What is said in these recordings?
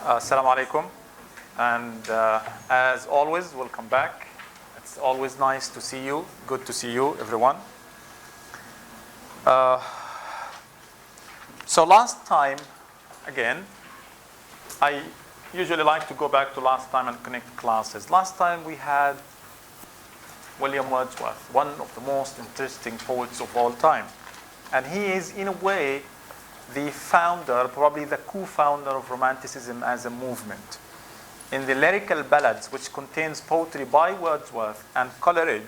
Assalamu alaikum, and as always, welcome back. It's always nice to see you. Good to see you, everyone. So last time, again, I usually like to go back to last time and connect classes. Last time we had William Wordsworth, one of the most interesting poets of all time. And he is, in a way, the founder, probably the co-founder of Romanticism as a movement. In the lyrical ballads, which contains poetry by Wordsworth and Coleridge,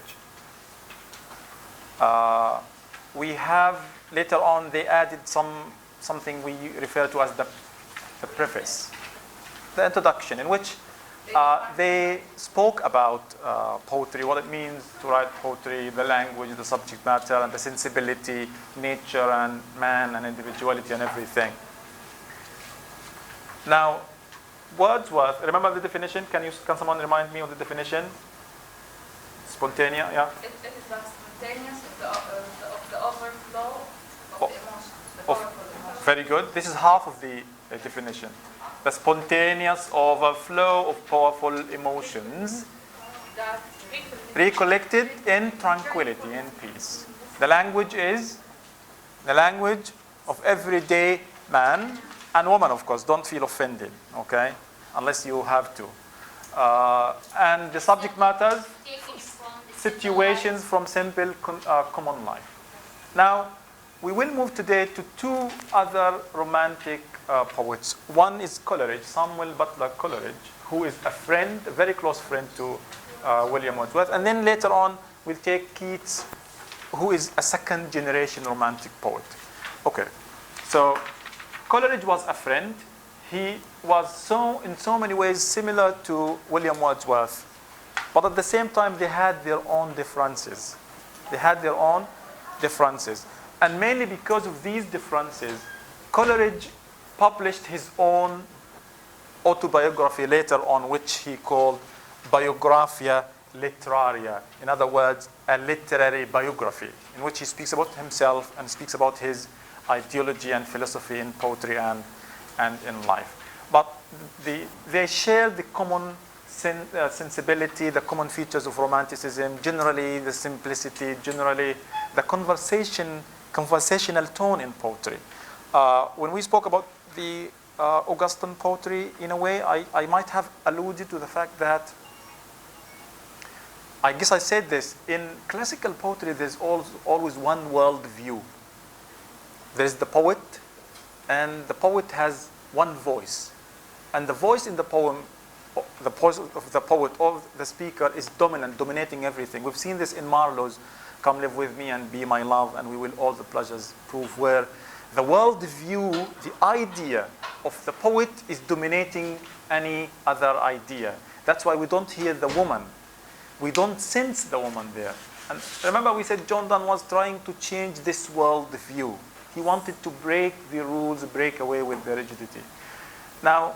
we have, later on, they added something we refer to as the preface, the introduction, in which they spoke about poetry, what it means to write poetry, the language, the subject matter, and the sensibility, nature, and man, and individuality, and everything. Now, Wordsworth, remember the definition? Can someone remind me of the definition? Spontaneous, yeah? It is the spontaneous of the overflow of the emotion, the powerful emotion. Very good. This is half of the definition. The spontaneous overflow of powerful emotions recollected in tranquility, in peace. The language is the language of everyday man and woman, of course. Don't feel offended, okay? Unless you have to. And the subject matters, situations from simple common life. Now, we will move today to two other romantic poets. One is Coleridge, Samuel Butler Coleridge, who is a friend, a very close friend to William Wordsworth. And then later on, we'll take Keats, who is a second generation romantic poet. Okay, so Coleridge was a friend. He was in so many ways similar to William Wordsworth, but at the same time, they had their own differences. And mainly because of these differences, Coleridge published his own autobiography later on, which he called Biographia Literaria. In other words, a literary biography, in which he speaks about himself and speaks about his ideology and philosophy in poetry and in life. But they share the common sensibility, the common features of Romanticism, generally the simplicity, generally the conversational tone in poetry. When we spoke about the Augustan poetry, in a way, I might have alluded to the fact that, I guess I said this, in classical poetry, there's always one world view. There's the poet, and the poet has one voice. And the voice in the poem, the voice of the poet or the speaker is dominating everything. We've seen this in Marlowe's Come Live With Me and Be My Love, and we will all the pleasures prove, where the world view, the idea of the poet is dominating any other idea. That's why we don't hear the woman. We don't sense the woman there. And remember we said John Donne was trying to change this world view. He wanted to break the rules, break away with the rigidity. Now,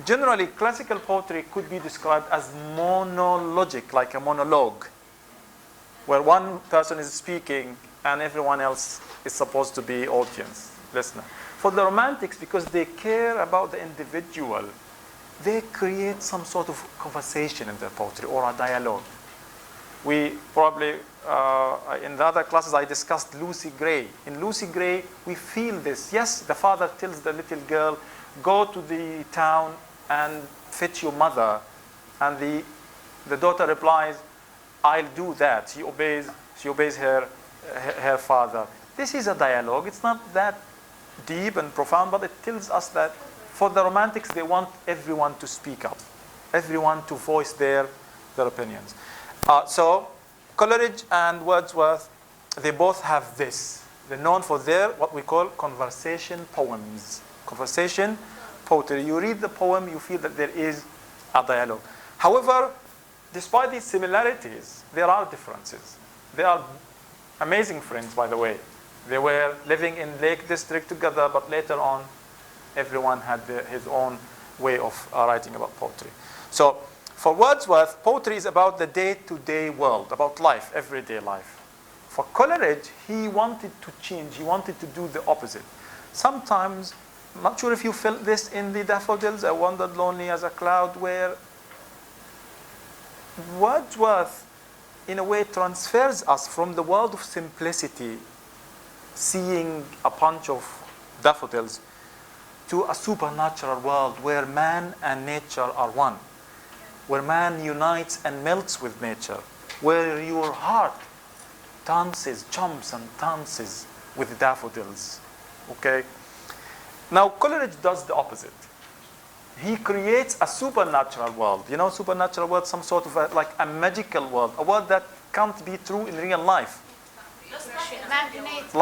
generally, classical poetry could be described as monologic, like a monologue, where one person is speaking and everyone else is supposed to be audience, listener. For the Romantics, because they care about the individual, they create some sort of conversation in their poetry or a dialogue. We probably, in the other classes, I discussed Lucy Gray. In Lucy Gray, we feel this. Yes, the father tells the little girl, go to the town and fetch your mother. And the daughter replies, I'll do that. She obeys her father. This is a dialogue. It's not that deep and profound, but it tells us that for the Romantics, they want everyone to speak up, everyone to voice their opinions. So Coleridge and Wordsworth, they both have this. They're known for their, what we call, conversation poems. Conversation poetry. You read the poem, you feel that there is a dialogue. However, despite these similarities, there are differences. They are amazing friends, by the way. They were living in Lake District together, but later on, everyone had his own way of writing about poetry. So, for Wordsworth, poetry is about the day-to-day world, about life, everyday life. For Coleridge, he wanted to change. He wanted to do the opposite. Sometimes I'm not sure if you felt this in the Daffodils, I Wandered Lonely as a Cloud, where Wordsworth, in a way, transfers us from the world of simplicity, seeing a bunch of daffodils, to a supernatural world where man and nature are one, where man unites and melts with nature, where your heart dances, jumps and dances with daffodils. Okay? Now, Coleridge does the opposite. He creates a supernatural world. You know, supernatural world, some sort of like a magical world, a world that can't be true in real life. Imaginative.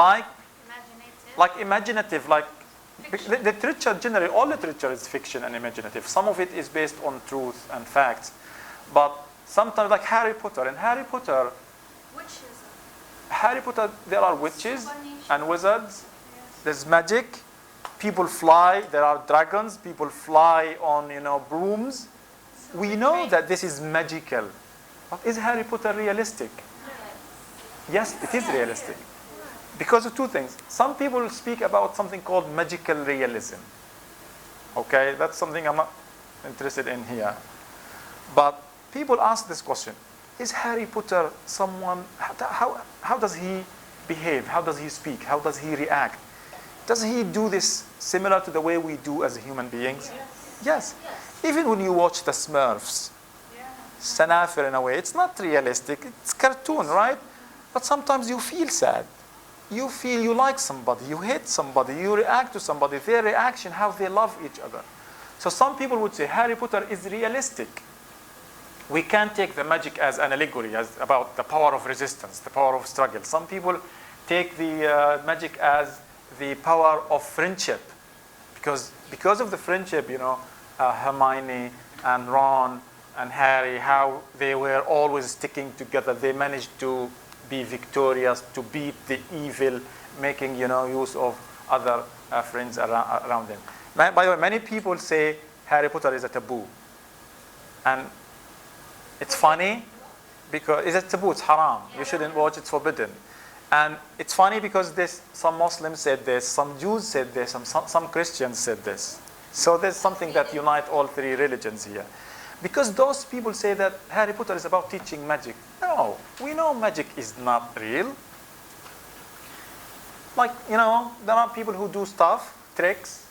Like imaginative, like literature generally, all literature is fiction and imaginative. Some of it is based on truth and facts. But sometimes, like Harry Potter, in Harry Potter, there are witches and wizards. Yes. There's magic. People fly. There are dragons. People fly on, brooms. We know that this is magical. But is Harry Potter realistic? Yes, it is realistic. Because of two things. Some people speak about something called magical realism. Okay, that's something I'm not interested in here. But people ask this question: is Harry Potter someone? How does he behave? How does he speak? How does he react? Does he do this similar to the way we do as human beings? Yes. Even when you watch the Smurfs, Sanafir in a way, it's not realistic. It's cartoon, right? But sometimes you feel sad. You feel you like somebody, you hate somebody, you react to somebody, their reaction, how they love each other. So some people would say Harry Potter is realistic. We can't take the magic as an allegory, as about the power of resistance, the power of struggle. Some people take the magic as the power of friendship. Because of the friendship, Hermione and Ron and Harry, how they were always sticking together. They managed to be victorious, to beat the evil, making use of other friends around them. By the way, many people say Harry Potter is a taboo, and it's funny because it's a taboo. It's haram. You shouldn't watch. It's forbidden. And it's funny because some Muslims said this, some Jews said this, some Christians said this. So there's something that unites all three religions here. Because those people say that Harry Potter is about teaching magic. No, we know magic is not real. Like, there are people who do stuff, tricks.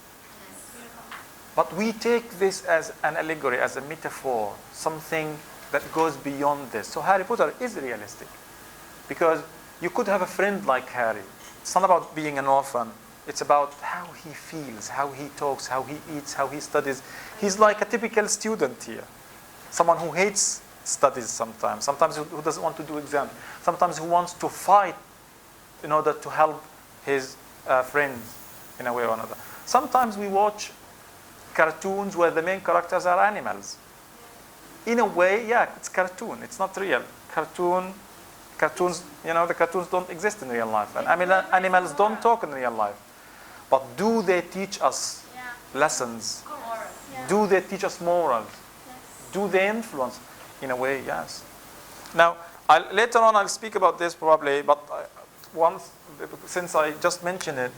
But we take this as an allegory, as a metaphor, something that goes beyond this. So Harry Potter is realistic. Because you could have a friend like Harry. It's not about being an orphan. It's about how he feels, how he talks, how he eats, how he studies. He's like a typical student here. Someone who hates studies sometimes who doesn't want to do exams, sometimes who wants to fight in order to help his friends in a way or another. Sometimes we watch cartoons where the main characters are animals. In a way, it's cartoon. It's not real. Cartoons, the cartoons don't exist in real life. And animals don't talk in real life. But do they teach us lessons? Do they teach us morals? Do they influence? In a way, yes. Now, later on I'll speak about this probably, but since I just mentioned it,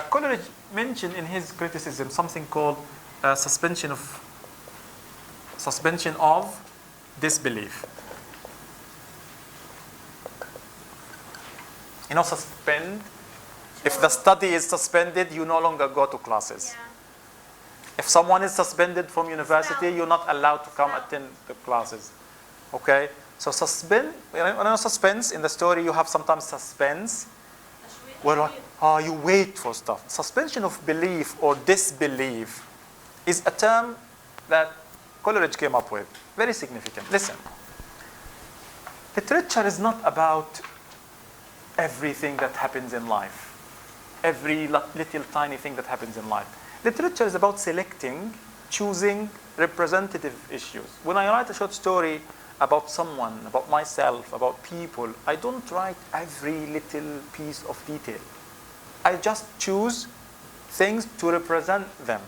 Coleridge mentioned in his criticism something called suspension of disbelief. Suspend. If the study is suspended, you no longer go to classes. If someone is suspended from university, you're not allowed to come attend the classes. Okay? So suspense in the story, you have sometimes suspense. Where you wait for stuff. Suspension of belief or disbelief is a term that Coleridge came up with. Very significant. Listen. Literature is not about everything that happens in life. Every little tiny thing that happens in life. Literature is about selecting, choosing representative issues. When I write a short story about someone, about myself, about people, I don't write every little piece of detail. I just choose things to represent them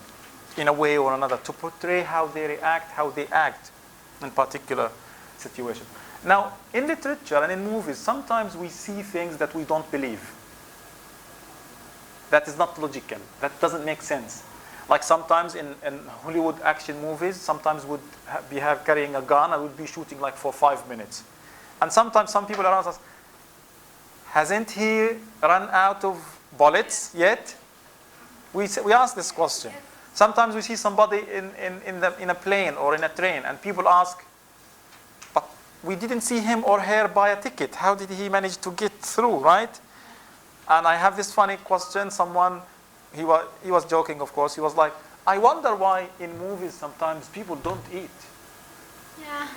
in a way or another, to portray how they react, how they act in particular situation. Now, in literature and in movies, sometimes we see things that we don't believe. That is not logical. That doesn't make sense. Like sometimes in Hollywood action movies, sometimes would be carrying a gun and would be shooting like for 5 minutes. And sometimes some people around us, hasn't he run out of bullets yet? We ask this question. Sometimes we see somebody in a plane or in a train, and people ask, but we didn't see him or her buy a ticket. How did he manage to get through, right? And I have this funny question. Someone, he was joking, of course. He was like, I wonder why in movies sometimes people don't eat. Yeah.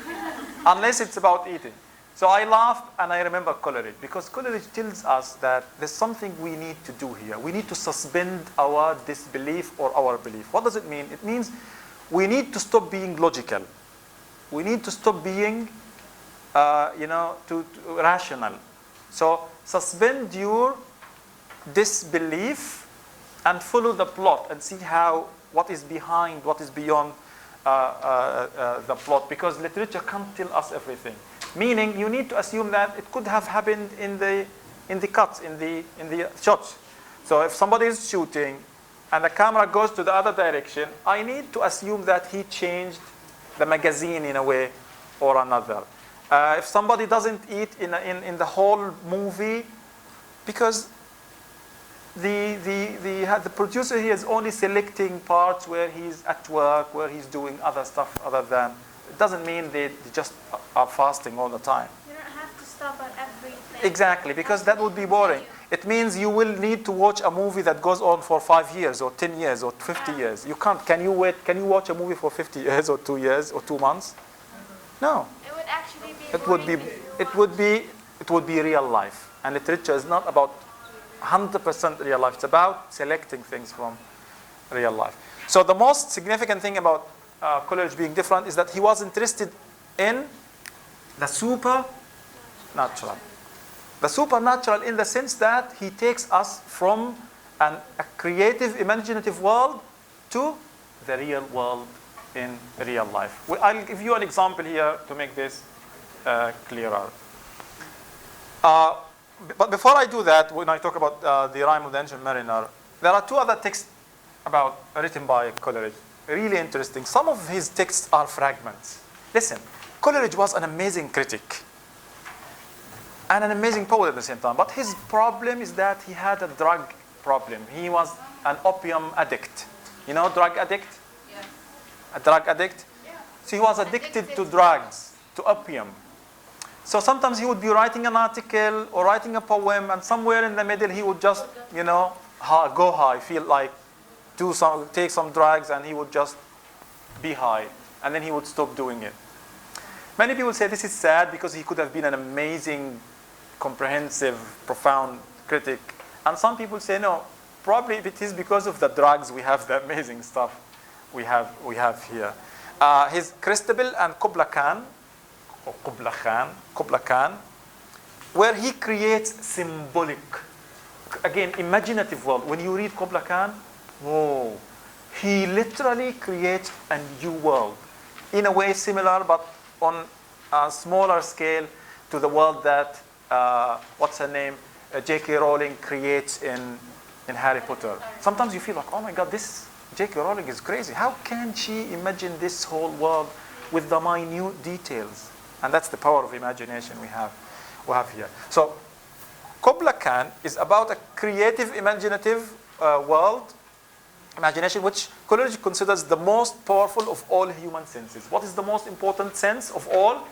Unless it's about eating. So I laughed and I remember Coleridge, because Coleridge tells us that there's something we need to do here. We need to suspend our disbelief or our belief. What does it mean? It means we need to stop being logical. We need to stop being, rational. So suspend your disbelief and follow the plot and see what is behind, what is beyond the plot, because literature can't tell us everything. Meaning, you need to assume that it could have happened in the cuts, in the shots. So if somebody is shooting and the camera goes to the other direction, I need to assume that he changed the magazine in a way or another. If somebody doesn't eat in the whole movie, because the producer here is only selecting parts where he's at work, where he's doing other stuff other than. It doesn't mean they just are fasting all the time. You don't have to stop at everything. Exactly, because that would be boring. It means you will need to watch a movie that goes on for 5 years or 10 years or 50 years. You can't. Can you wait? Can you watch a movie for 50 years or 2 years or 2 months? No. It would actually be. It would be real life. And literature is not about 100% real life. It's about selecting things from real life. So the most significant thing about Coleridge being different is that he was interested in the supernatural. The supernatural in the sense that he takes us from a creative, imaginative world to the real world in real life. I'll give you an example here to make this clearer. But before I do that, when I talk about the Rime of the Ancient Mariner, there are 2 other texts written by Coleridge. Really interesting. Some of his texts are fragments. Listen, Coleridge was an amazing critic and an amazing poet at the same time. But his problem is that he had a drug problem. He was an opium addict. You know, drug addict? Yeah. A drug addict? Yeah. So he was addicted to drugs, to opium. So sometimes he would be writing an article or writing a poem, and somewhere in the middle he would just, go high, feel like take some drugs, and he would just be high, and then he would stop doing it. Many people say this is sad because he could have been an amazing, comprehensive, profound critic. And some people say no, probably it is because of the drugs we have the amazing stuff we have here. His Christabel and Kubla Khan, where he creates symbolic, again, imaginative world. When you read Kubla Khan, he literally creates a new world, in a way similar but on a smaller scale to the world that J.K. Rowling creates in Harry Potter. Sometimes you feel like, oh my God, this J.K. Rowling is crazy. How can she imagine this whole world with the minute details? And that's the power of imagination we have here. So Kubla Khan is about a creative, imaginative world, imagination, which Coleridge considers the most powerful of all human senses. What is the most important sense of all?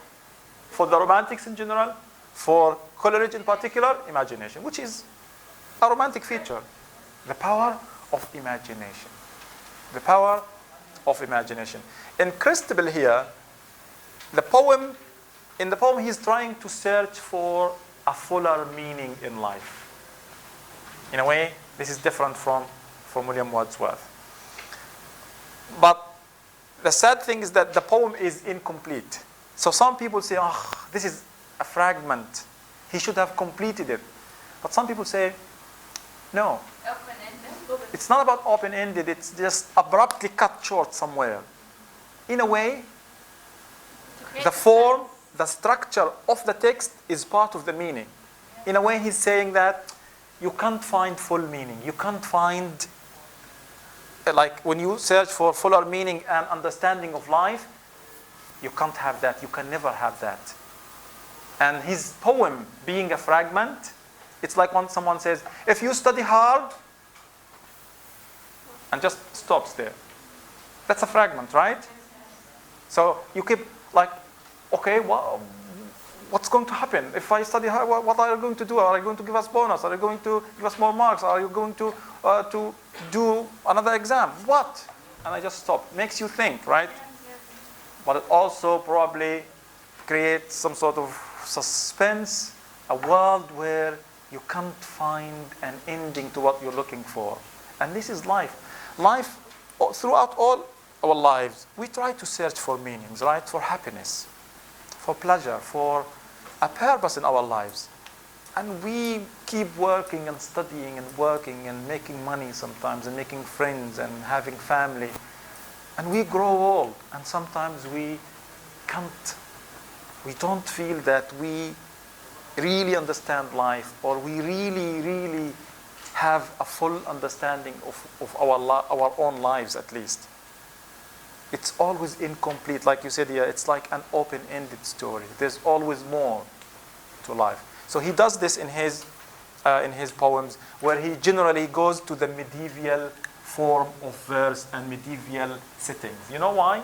For the Romantics in general, for Coleridge in particular, imagination, which is a romantic feature. The power of imagination. The power of imagination. In Christabel here, in the poem he's trying to search for a fuller meaning in life. In a way, this is different from William Wordsworth. But the sad thing is that the poem is incomplete. So some people say, this is a fragment. He should have completed it. But some people say, no. Open-ended? It's not about open-ended. It's just abruptly cut short somewhere. In a way, the form, the structure of the text is part of the meaning. In a way, he's saying that you can't find full meaning. You can't find like when you search for fuller meaning and understanding of life, you can't have that. You can never have that. And his poem being a fragment, it's like when someone says, if you study hard, and just stops there. That's a fragment, right? So you keep like, okay, what's going to happen? If I study hard, what are you going to do? Are you going to give us bonus? Are you going to give us more marks? Are you going to do another exam? What? And I just stop. Makes you think, right? But it also probably creates some sort of suspense, a world where you can't find an ending to what you're looking for. And this is life. Life, throughout all our lives, we try to search for meanings, right? For happiness, for pleasure, for a purpose in our lives. And we keep working and studying and working and making money sometimes and making friends and having family. And we grow old, and sometimes we don't feel that we really understand life, or we really have a full understanding of our own lives, at least. It's always incomplete. Like you said here, it's like an open-ended story. There's always more to life. So he does this in his poems, where he generally goes to the medieval form of verse and medieval settings. You know why?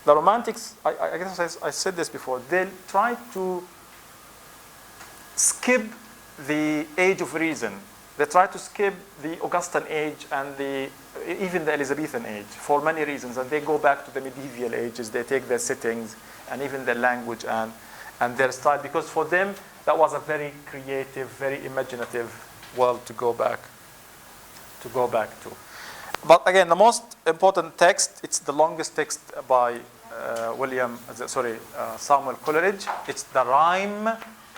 The Romantics, I guess I said this before, they try to skip the age of reason. They try to skip the Augustan age and even the Elizabethan age for many reasons, and they go back to the medieval ages. They take their settings and even their language and their style, because for them that was a very creative, very imaginative world to go back to. But again, the most important text, it's the longest text by Samuel Coleridge. It's the Rime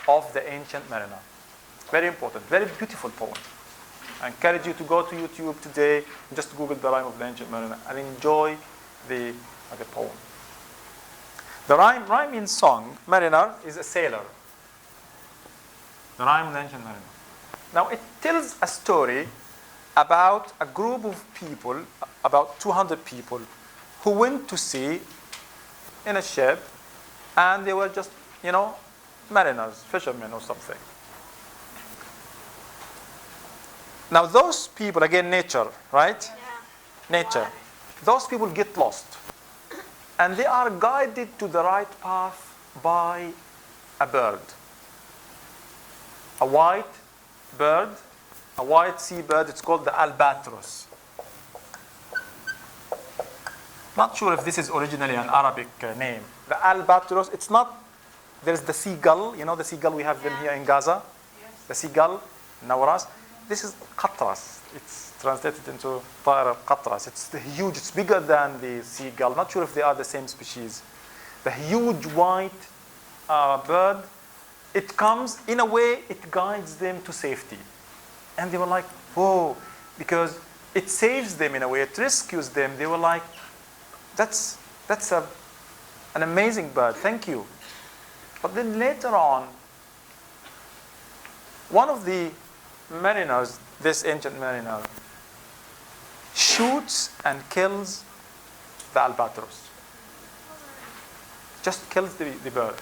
of the Ancient Mariner. Very important, very beautiful poem. I encourage you to go to YouTube today and just Google the Rime of the Ancient Mariner and enjoy the poem. The rime means song. Mariner is a sailor. The Rime of the Ancient Mariner. Now it tells a story about a group of people, about 200 people, who went to sea in a ship, and they were just, mariners, fishermen or something. Now those people, again, nature, right? Yeah. Nature. Those people get lost. And they are guided to the right path by a bird. A white bird, a white seabird. It's called the Albatross. Not sure if this is originally an Arabic name. The Albatross, it's not, there's the seagull, the seagull we have them here in Gaza. Yes. The seagull, Nawaras. This is Qatras. It's translated into Ta'ir Qatras. It's huge, it's bigger than the seagull. Not sure if they are the same species. The huge white bird, it comes, in a way, it guides them to safety. And they were like, whoa, because it saves them in a way, it rescues them. They were like, that's an amazing bird, thank you. But then later on, one of the mariners, this ancient mariner, shoots and kills the albatross. Just kills the bird.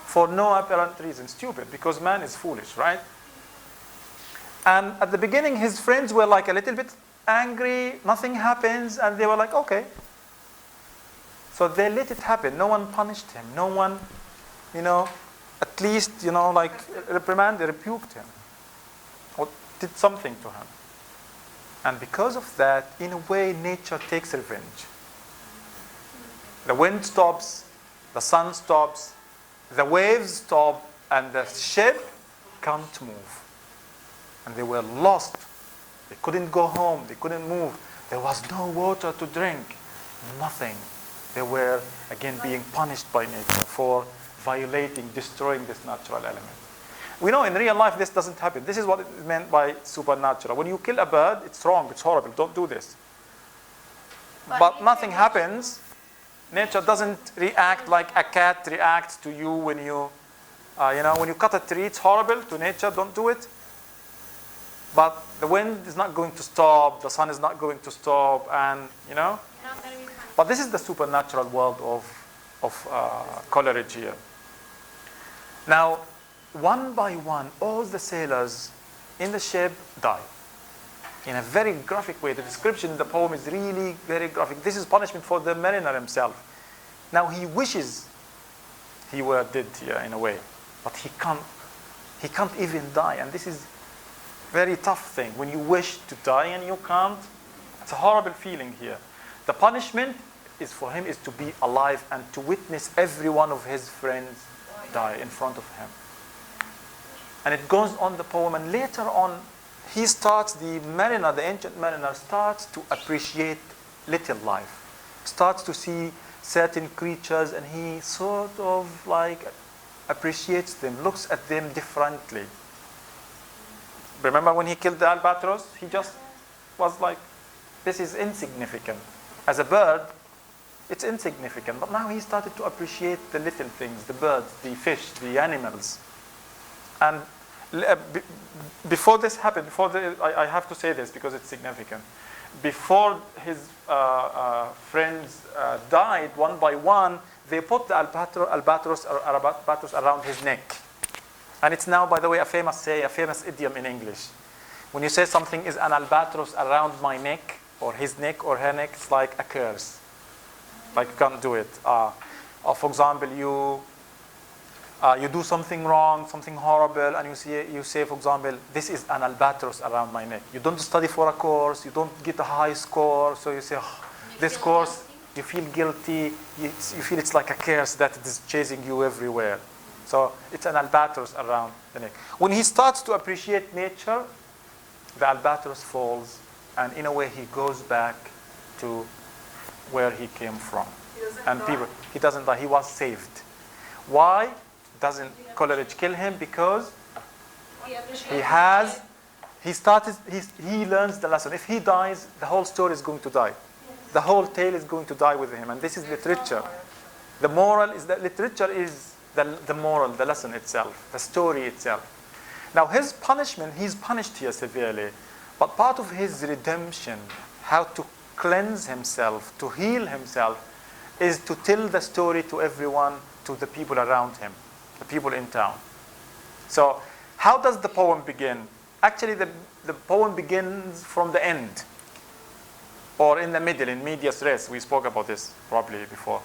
For no apparent reason, stupid, because man is foolish, right? And at the beginning, his friends were like a little bit angry, nothing happens, and they were like, okay. So they let it happen. No one punished him. No one, at least, reprimanded, rebuked him, or did something to him. And because of that, in a way, nature takes revenge. The wind stops, the sun stops, the waves stop, and the ship can't move. And they were lost. They couldn't go home. They couldn't move. There was no water to drink. Nothing. They were, again, being punished by nature for violating, destroying this natural element. We know in real life this doesn't happen. This is what is meant by supernatural. When you kill a bird, it's wrong. It's horrible. Don't do this. But nothing happens. Nature doesn't react like a cat reacts to you when you, when you cut a tree. It's horrible to nature. Don't do it. but the wind is not going to stop, the sun is not going to stop, and Not gonna be fun. But this is the supernatural world of Coleridge here. Now, one by one, all the sailors in the ship die in a very graphic way. The description in the poem is really very graphic. This is punishment for the mariner himself. Now he wishes he were dead here in a way, but he can't even die. And this is very tough thing. When you wish to die and you can't, it's a horrible feeling here. The punishment is for him is to be alive and to witness every one of his friends die in front of him. And it goes on the poem, and later on, he starts, the mariner, the ancient mariner, starts to appreciate little life, starts to see certain creatures, and he sort of like appreciates them, looks at them differently. Remember when he killed the albatross? He just was like, this is insignificant. As a bird, it's insignificant. But now he started to appreciate the little things, the birds, the fish, the animals. And before this happened, I have to say this because it's significant. Before his friends died one by one, they put the albatross around his neck. And it's now, by the way, a famous idiom in English. When you say something is an albatross around my neck, or his neck or her neck, it's like a curse. Like you can't do it. Or for example, you do something wrong, something horrible, and you say, for example, this is an albatross around my neck. You don't study for a course, you don't get a high score, so you say, oh, this course, you feel guilty, you feel it's like a curse that it is chasing you everywhere. So it's an albatross around the neck. When he starts to appreciate nature, the albatross falls, and in a way he goes back to where he came from. He doesn't die, he was saved. Why doesn't Coleridge kill him? Because he learns the lesson. If he dies, the whole story is going to die. The whole tale is going to die with him, and this is literature. The moral is that literature is the moral, the lesson itself, the story itself. Now his punishment, he's punished here severely, but part of his redemption, how to cleanse himself, to heal himself, is to tell the story to everyone, to the people around him, the people in town. So how does the poem begin? Actually, the poem begins from the end, or in the middle, in medias res. We spoke about this probably before.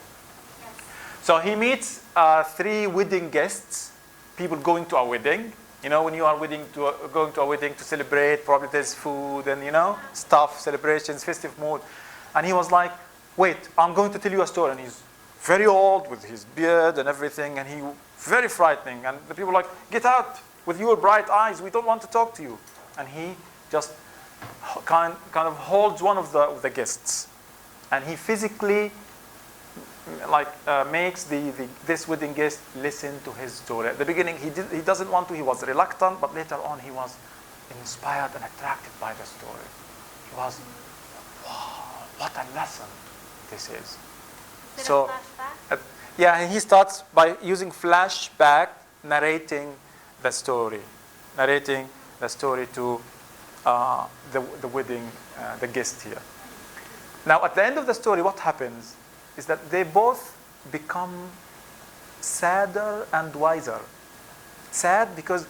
Yes. So he meets 3 wedding guests, people going to a wedding. You know, when you are going to a wedding to celebrate, probably there's food and, stuff, celebrations, festive mood. And he was like, wait, I'm going to tell you a story. And he's very old with his beard and everything, and he very frightening. And the people are like, get out with your bright eyes. We don't want to talk to you. And he just kind of holds one of the guests. And he physically makes this wedding guest listen to his story. At the beginning, he doesn't want to. He was reluctant, but later on, he was inspired and attracted by the story. He was, wow, what a lesson this is. So, yeah, he starts by using flashback, narrating the story to the wedding, the guest here. Now, at the end of the story, what happens is that they both become sadder and wiser. Sad because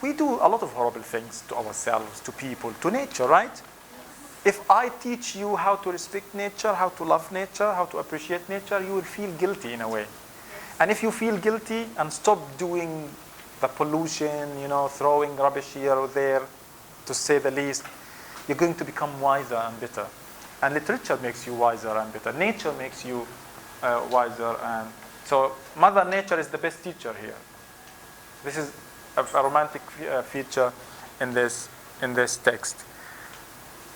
we do a lot of horrible things to ourselves, to people, to nature, right? If I teach you how to respect nature, how to love nature, how to appreciate nature, you will feel guilty in a way. And if you feel guilty and stop doing the pollution, throwing rubbish here or there, to say the least, you're going to become wiser and better. And literature makes you wiser and better. Nature makes you wiser. And so Mother Nature is the best teacher here. This is a romantic feature in this text.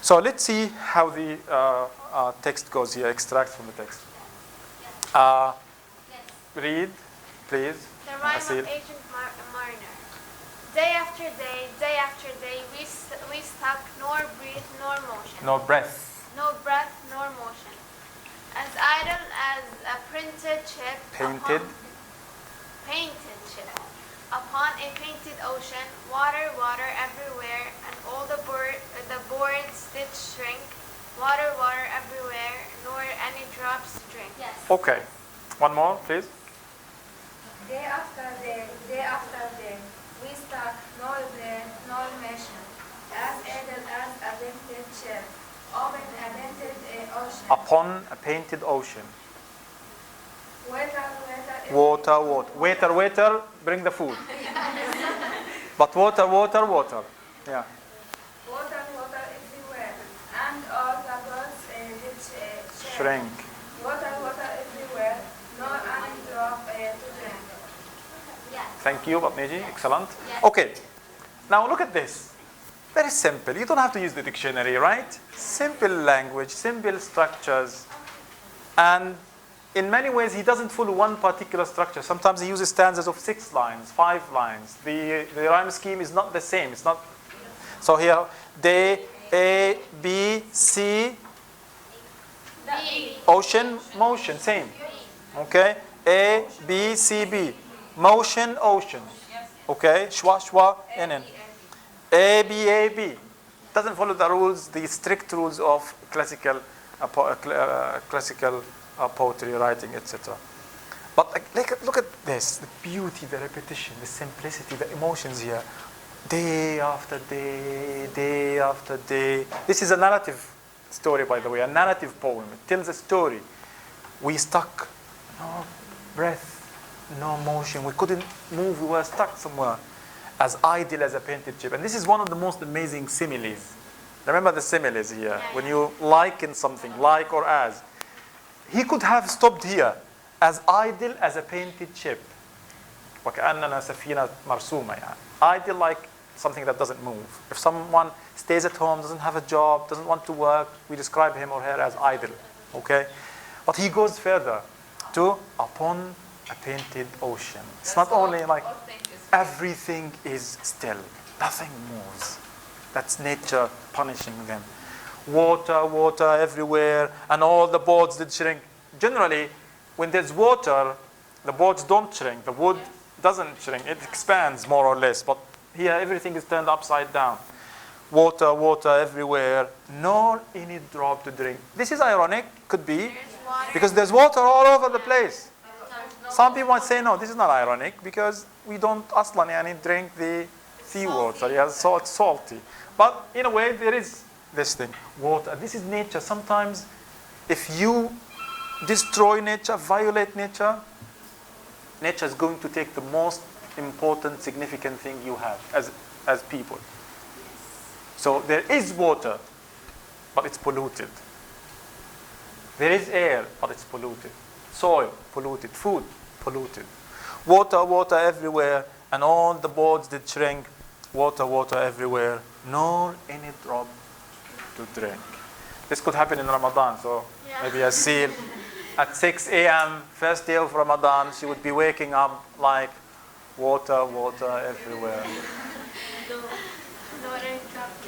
So let's see how the text goes here, extract from the text. Yes. Read, please. The rhyme Asil. of ancient mariner. Day after day, we stuck, nor breath, nor motion. No breath. No breath, nor motion. As idle as a printed ship. Painted. Painted ship. upon a painted ocean, water, water everywhere, and all the boards did shrink. Water, water everywhere, nor any drops to drink. Yes. Okay. One more, please. Day after day, we stuck nor blade nor mission, as idle as a painted ship, open a painted ocean. Upon a painted ocean. Water, Water, waiter, bring the food. But water, Yeah. Water everywhere, and all the birds did Shrink. Water everywhere, nor any drop to drink. Yes. Thank you, Batniji. Excellent. Yes. Okay. Now look at this. Very simple. You don't have to use the dictionary, right? Simple language, simple structures. And in many ways, he doesn't follow one particular structure. Sometimes he uses stanzas of 6 lines, 5 lines. The rhyme scheme is not the same. It's not. So here, day, A, B, C, B. ocean, motion, same. Okay? A, B, C, B. Motion, ocean. Okay? Shwa, shwa, NN. A, B, A, B. Doesn't follow the rules, the strict rules of classical poetry writing, etc. But look at this, the beauty, the repetition, the simplicity, the emotions here. Day after day, day after day. This is a narrative story, by the way, a narrative poem. It tells a story. We stuck, no breath, no motion. We couldn't move, we were stuck somewhere. As idle as a painted ship. And this is one of the most amazing similes. Remember the similes here. When you liken something, like or as. He could have stopped here, as idle as a painted ship. وكأننا سفينة مرسومة يعني. Idle like something that doesn't move. If someone stays at home, doesn't have a job, doesn't want to work, we describe him or her as idle. Okay? But he goes further to upon a painted ocean. It's not only like everything is still. Nothing moves. That's nature punishing them. Water, water everywhere, and all the boards did shrink. Generally, when there's water, the boards don't shrink. The wood doesn't shrink. It expands more or less. But here, everything is turned upside down. Water, water everywhere, nor any drop to drink. This is ironic, could be, because there's water all over the place. Some people might say, no, this is not ironic, because we don't aslan yani drink the seawater. Yeah, so it's salty. But in a way, there is this thing, water. This is nature. Sometimes, if you destroy nature, violate nature, nature is going to take the most important, significant thing you have as people. So there is water, but it's polluted. There is air, but it's polluted. Soil, polluted. Food, polluted. Water, water everywhere, and all the boards did shrink. Water, water everywhere, nor any drop to drink. This could happen in Ramadan, so maybe a seal at 6 a.m., first day of Ramadan, she would be waking up like water, water everywhere.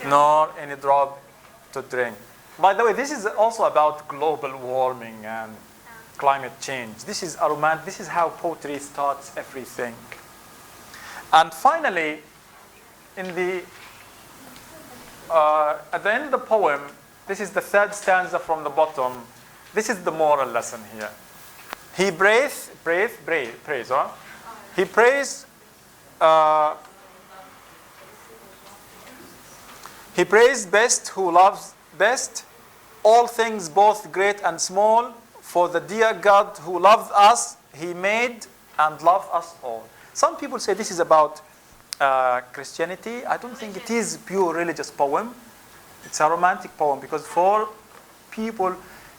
Nor any drop to drink. By the way, this is also about global warming and climate change. This is this is how poetry starts everything. And finally, in the at the end of the poem, this is the third stanza from the bottom. This is the moral lesson here. He prays, huh? He prays. He prays best who loves best, all things both great and small, for the dear God who loved us, he made and loved us all. Some people say this is about Christianity. I don't think it is a pure religious poem. It's a romantic poem because for people,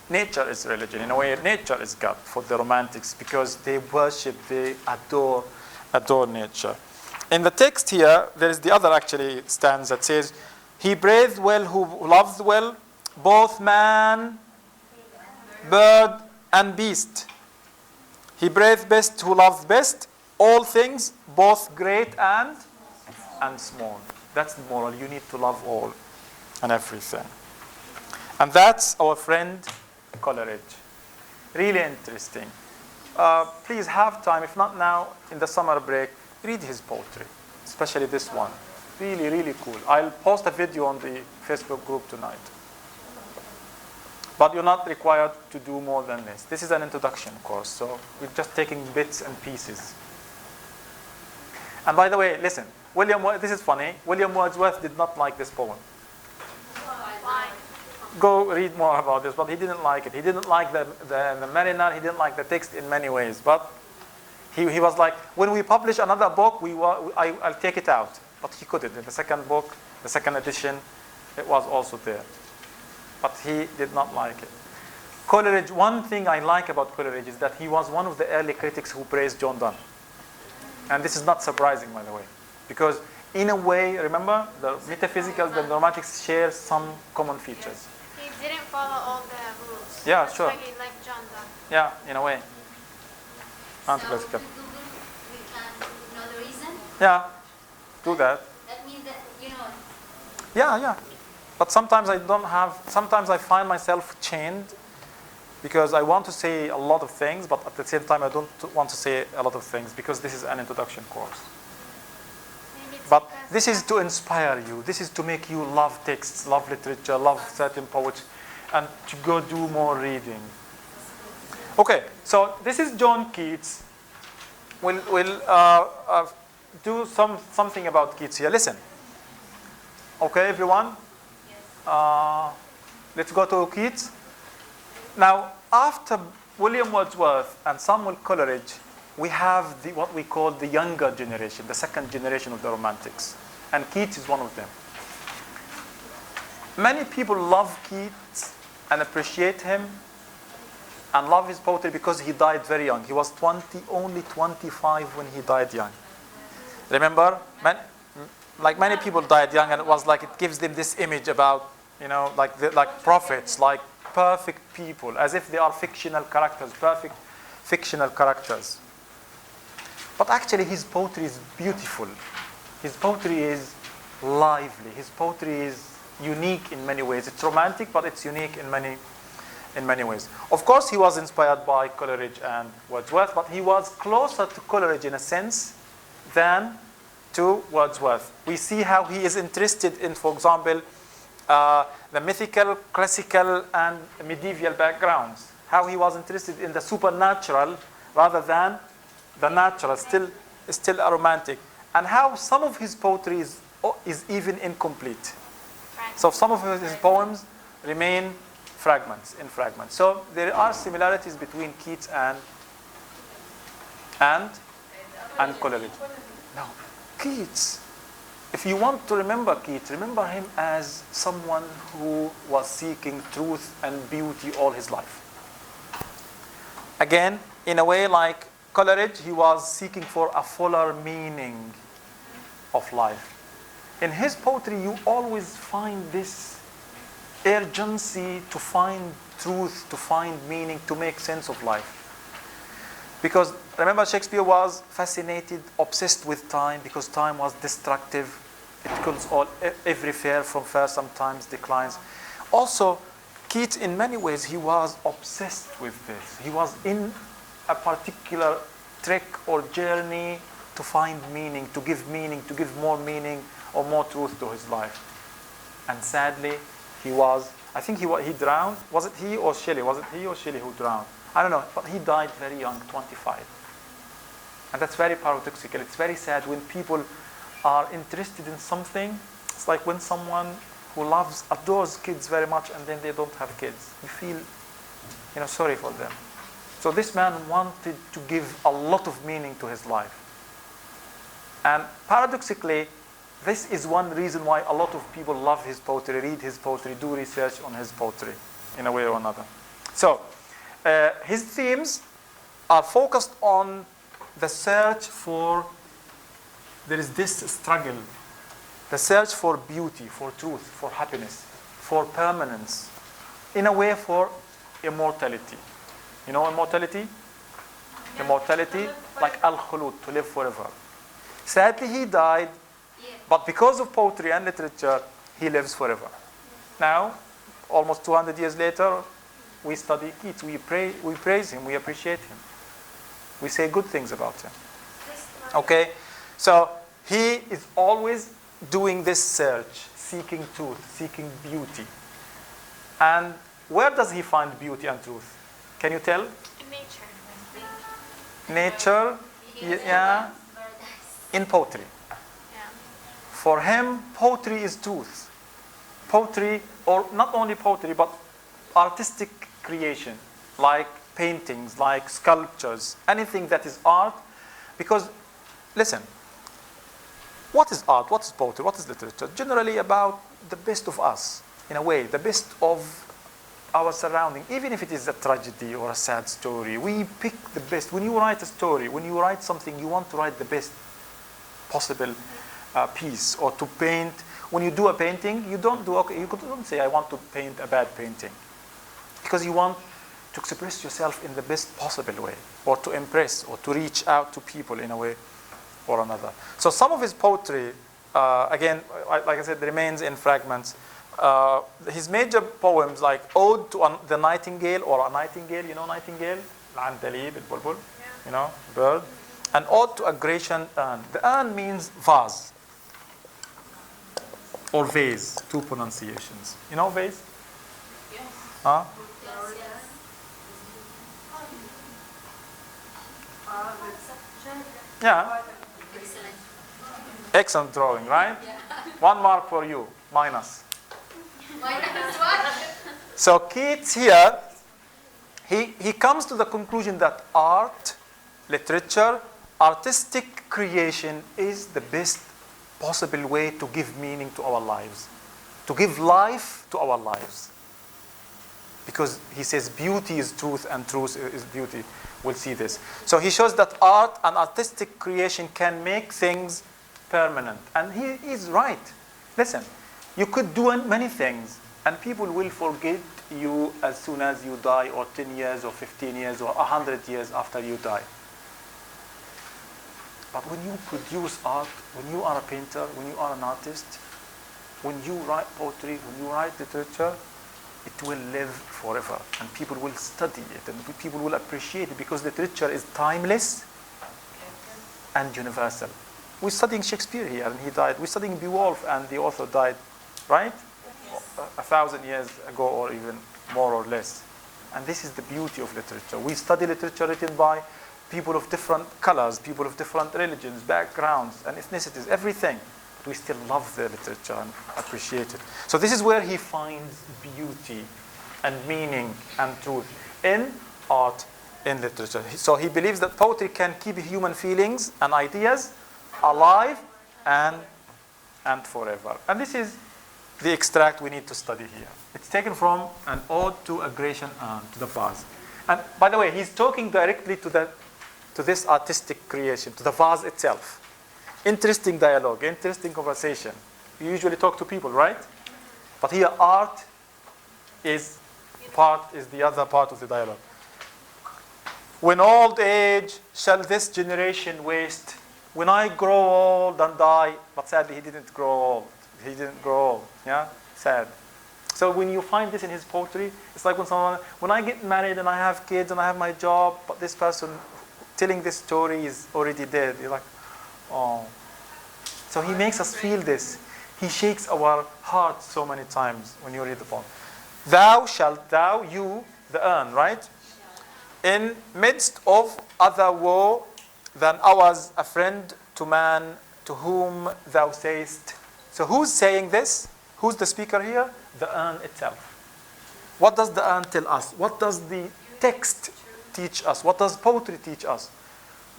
nature is religion. In a way, nature is God for the romantics because they worship, they adore nature. In the text here, there is the other actually stanza that says, he breathed well who loves well, both man, bird, and beast. He breathed best who loves best, all things, both great and small. That's the moral. You need to love all and everything. And that's our friend Coleridge. Really interesting. Please have time, if not now, in the summer break, read his poetry, especially this one. Really, really cool. I'll post a video on the Facebook group tonight. But you're not required to do more than this. This is an introduction course, so we're just taking bits and pieces. And by the way, listen, this is funny. William Wordsworth did not like this poem. Why? Go read more about this, but he didn't like it. He didn't like the Mariner. He didn't like the text in many ways. But he was like, when we publish another book, I'll take it out. But he couldn't. In the second book, the second edition, it was also there. But he did not like it. Coleridge, one thing I like about Coleridge is that he was one of the early critics who praised John Donne. And this is not surprising, by the way. Because in a way, remember, the metaphysicals, the romantics share some common features. He didn't follow all the rules. Yeah, That's sure. why he liked John Donne. Yeah, in a way. So Anti-classical. we can know the reason. Yeah, do that. That means that, you know, Yeah. But sometimes sometimes I find myself chained because I want to say a lot of things, but at the same time I don't want to say a lot of things because this is an introduction course. Maybe it's But because this is to inspire you. This is to make you love texts, love literature, love certain poets, and to go do more reading. Okay, so this is John Keats. We'll do something about Keats here. Listen. Okay, everyone? Let's go to Keats. Now, after William Wordsworth and Samuel Coleridge, we have what we call the younger generation, the second generation of the Romantics. And Keats is one of them. Many people love Keats and appreciate him and love his poetry because he died very young. He was only 25 when he died young. Remember? Many people died young, and it was like it gives them this image about, like prophets, like perfect people, as if they are fictional characters, perfect fictional characters. But actually his poetry is beautiful. His poetry is lively. His poetry is unique in many ways. It's romantic, but it's unique in many ways. Of course, he was inspired by Coleridge and Wordsworth, but he was closer to Coleridge in a sense than to Wordsworth. We see how he is interested in, for example, the mythical, classical, and medieval backgrounds. How he was interested in the supernatural rather than the natural, still a romantic. And how some of his poetry is even incomplete. So some of his poems remain fragments. So there are similarities between Keats and Coleridge. Now, Keats, if you want to remember Keats, remember him as someone who was seeking truth and beauty all his life. Again, in a way like Coleridge, he was seeking for a fuller meaning of life. In his poetry, you always find this urgency to find truth, to find meaning, to make sense of life. Because remember, Shakespeare was fascinated, obsessed with time, because time was destructive. It kills every fair from fair sometimes declines. Also, Keats, in many ways, he was obsessed with this. He was in a particular trek or journey to find meaning, to give more meaning or more truth to his life. And sadly, I think he drowned. Was it he or Shelley? Was it he or Shelley who drowned? I don't know, but he died very young, 25. And that's very paradoxical. It's very sad when people are interested in something. It's like when someone who adores kids very much, and then they don't have kids. You feel, sorry for them. So this man wanted to give a lot of meaning to his life. And paradoxically, this is one reason why a lot of people love his poetry, read his poetry, do research on his poetry, in a way or another. So, his themes are focused on the search for, there is this struggle, the search for beauty, for truth, for happiness, for permanence, in a way for immortality. You know immortality? Immortality, like al-khulud, to live forever. Sadly, he died, but because of poetry and literature, he lives forever. Now, almost 200 years later, we study Keats, we praise him, we appreciate him. We say good things about him. Okay? So he is always doing this search, seeking truth, seeking beauty. And where does he find beauty and truth? Can you tell? In nature. Nature, yeah, in poetry. Yeah. For him, poetry is truth. Poetry, or not only poetry, but artistic creation, like paintings, like sculptures, anything that is art. Because, listen, what is art? What is poetry? What is literature? Generally about the best of us, in a way, the best of our surrounding. Even if it is a tragedy or a sad story, we pick the best. When you write a story, when you write something, you want to write the best possible piece, or to paint. When you do a painting, you don't say, I want to paint a bad painting, because you want to express yourself in the best possible way, or to impress, or to reach out to people in a way or another. So some of his poetry, again, like I said, remains in fragments. His major poems, like Ode to the Nightingale, or a Nightingale, you know Nightingale? العندليب البلبل, you know, bird. And Ode to a Grecian urn. The urn means vase, or vase, two pronunciations. You know vase? Yes. Huh? Yes, yes. Yeah. Excellent. Excellent drawing, right? Yeah. 1 mark for you, minus. Minus what? So Keats here, he comes to the conclusion that art, literature, artistic creation is the best possible way to give meaning to our lives, to give life to our lives. Because he says beauty is truth and truth is beauty. We'll see this. So he shows that art and artistic creation can make things permanent. And he is right. Listen, you could do many things, and people will forget you as soon as you die, or 10 years, or 15 years, or 100 years after you die. But when you produce art, when you are a painter, when you are an artist, when you write poetry, when you write literature, it will live forever, and people will study it, and people will appreciate it, because literature is timeless and universal. We're studying Shakespeare here, and he died. We're studying Beowulf, and the author died, right? Yes. 1,000 years ago, or even more or less. And this is the beauty of literature. We study literature written by people of different colors, people of different religions, backgrounds, and ethnicities, everything. But we still love the literature and appreciate it. So this is where he finds beauty and meaning and truth in art, in literature. So he believes that poetry can keep human feelings and ideas alive and forever. And this is the extract we need to study here. It's taken from an Ode to a Grecian urn, to the vase. And by the way, he's talking directly to this artistic creation, to the vase itself. Interesting dialogue, interesting conversation. You usually talk to people, right? But here art is the other part of the dialogue. When old age shall this generation waste, when I grow old and die, but sadly he didn't grow old. He didn't grow old, yeah? Sad. So when you find this in his poetry, it's like when I get married and I have kids and I have my job, but this person telling this story is already dead. You're like, oh. So he makes us feel this. He shakes our hearts so many times when you read the poem. Thou shalt thou, you, the urn, right? In midst of other woe than ours, a friend to man, to whom thou sayest. So who's saying this? Who's the speaker here? The urn itself. What does the urn tell us? What does the text teach us? What does poetry teach us?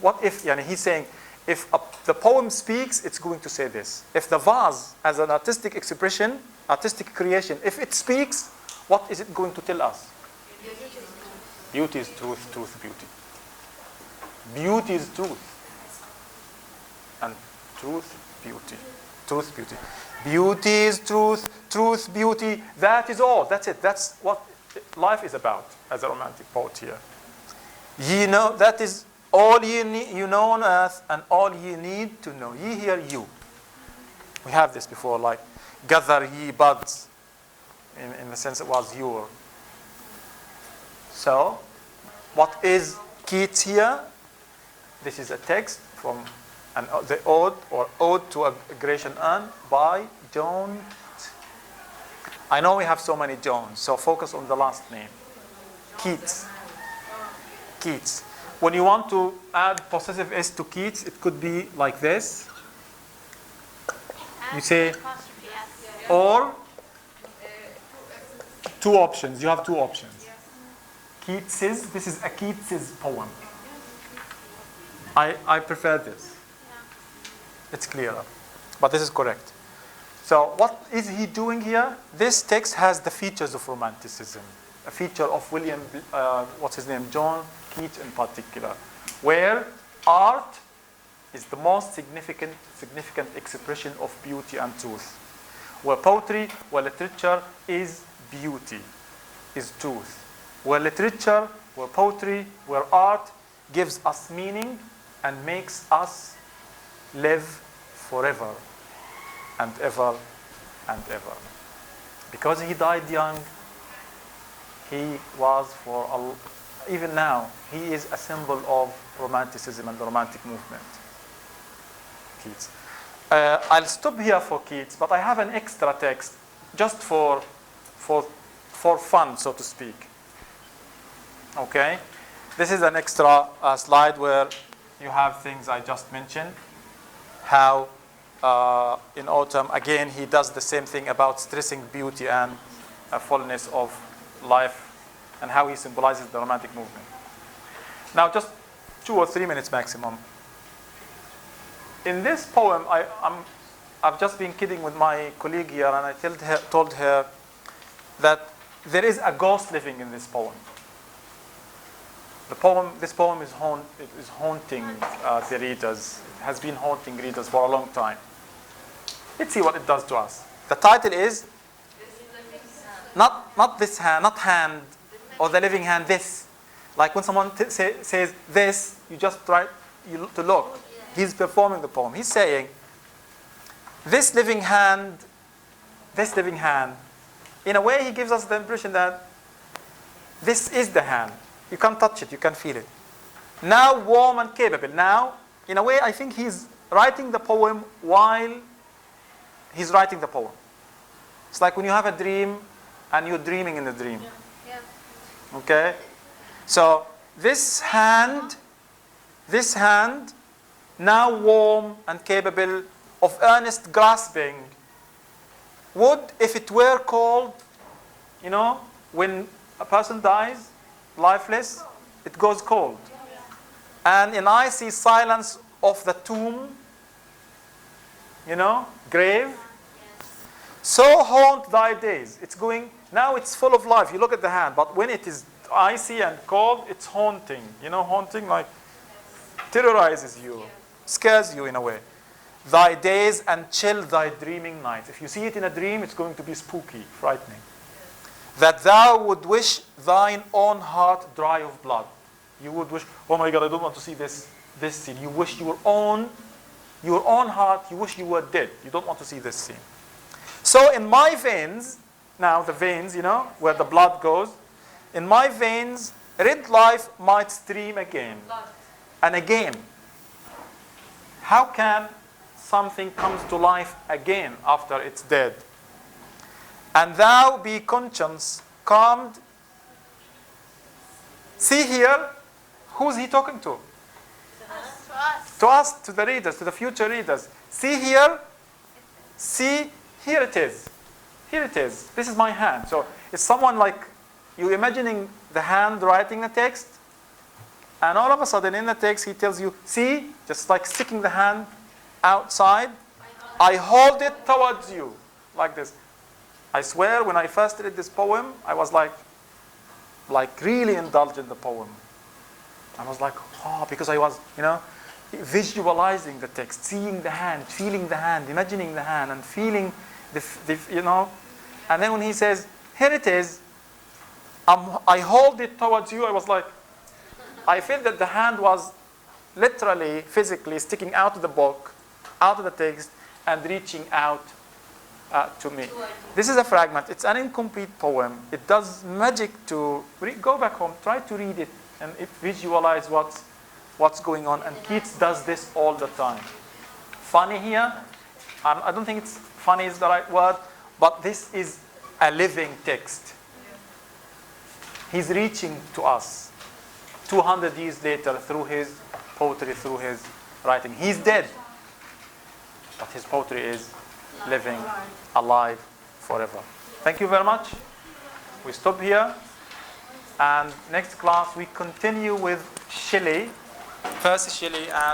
What if, he's saying, if the poem speaks, it's going to say this. If the vase, as an artistic expression, artistic creation, if it speaks, what is it going to tell us? Beauty is truth, truth, beauty. Beauty is truth. And truth, beauty. Truth, beauty. Beauty is truth, truth, beauty. That is all. That's it. That's what life is about as a romantic poet here. Ye know, that is all ye need, you know on earth, and all ye need to know. Ye hear you. We have this before, like, gather ye buds. In the sense it was your. So, what is Keats here? This is a text from And the ode or ode to a Grecian urn by John. I know we have so many Johns, so focus on the last name. Keats. Keats. When you want to add possessive S to Keats, it could be like this. You say, or two options. You have two options. Keats's. This is a Keats's poem. I prefer this. It's clearer, but this is correct. So what is he doing here? This text has the features of Romanticism, a feature of William, what's his name, John Keats in particular, where art is the most significant expression of beauty and truth, where poetry, where literature is beauty, is truth, where literature, where poetry, where art gives us meaning and makes us live forever and ever and ever. Because he died young, he was even now, he is a symbol of Romanticism and the Romantic movement. Keats. I'll stop here for Keats, but I have an extra text just for fun, so to speak. Okay? This is an extra slide where you have things I just mentioned. How in autumn, again, he does the same thing about stressing beauty and fullness of life and how he symbolizes the Romantic movement. Now, just 2 or 3 minutes maximum. In this poem, I've just been kidding with my colleague here, and I told her that there is a ghost living in this poem. This poem is haunting the readers. It has been haunting readers for a long time. Let's see what it does to us. The title is not this hand, not hand, or the living hand. This, like when someone says this, you just try to look. He's performing the poem. He's saying, this living hand. In a way, he gives us the impression that this is the hand. You can touch it, you can feel it. Now warm and capable. Now, in a way, I think he's writing the poem while he's writing the poem. It's like when you have a dream and you're dreaming in the dream. Okay? So this hand, now warm and capable of earnest grasping, would, if it were cold, when a person dies, lifeless, it goes cold. And in icy silence of the tomb, grave, so haunt thy days. Now it's full of life. You look at the hand, but when it is icy and cold, it's haunting. Haunting like terrorizes you, scares you in a way. Thy days and chill thy dreaming nights. If you see it in a dream, it's going to be spooky, frightening. That thou would wish thine own heart dry of blood. You would wish, oh my God, I don't want to see this scene. You wish your own heart, you wish you were dead. You don't want to see this scene. So in my veins, now the veins, where the blood goes, in my veins, red life might stream again and again. How can something comes to life again after it's dead? And thou be conscience calmed. See here, who's he talking to? To us, to the readers, to the future readers. See here, here it is. Here it is. This is my hand. So it's someone like, you imagining the hand writing the text, and all of a sudden in the text he tells you, see, just like sticking the hand outside, I hold it towards you, like this. I swear, when I first read this poem, I was like really indulged in the poem. I was like, because I was, visualizing the text, seeing the hand, feeling the hand, imagining the hand, and feeling And then when he says, here it is, I hold it towards you, I was like, I felt that the hand was literally, physically sticking out of the book, out of the text, and reaching out to me. This is a fragment. It's an incomplete poem. It does magic to go back home, try to read it, and visualize what's going on. And Keats does this all the time. funny here. I don't think it's funny is the right word, but this is a living text. He's reaching to us 200 years later through his poetry, through his writing. He's dead, but his poetry is living, alive forever. Thank you very much. We stop here, and next class we continue with Shelley, Percy Shelley, and